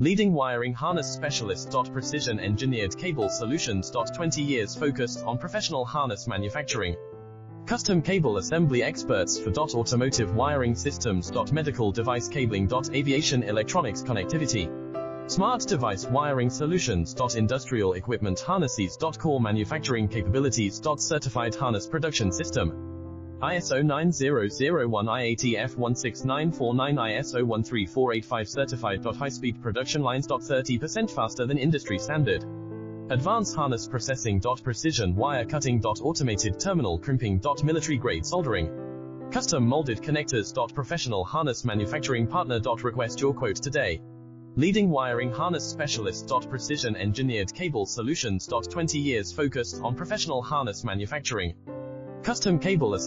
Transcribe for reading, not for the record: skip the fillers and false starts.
Leading wiring harness specialist. Precision engineered cable solutions. 20 years focused on professional harness manufacturing. Custom cable assembly experts for automotive wiring systems. Medical device cabling. Aviation electronics connectivity. Smart device wiring solutions. Industrial equipment harnesses. Core manufacturing capabilities. Certified harness production system. ISO 9001 IATF 16949 ISO 13485 certified. High-speed production lines. 30% faster than industry standard. Advanced harness processing. Precision wire cutting. Automated terminal crimping. Military grade soldering. Custom molded connectors. Professional harness manufacturing partner. Request your quote today. Leading wiring harness specialist. Precision engineered cable solutions. 20 years focused on professional harness manufacturing. Custom cable assembly.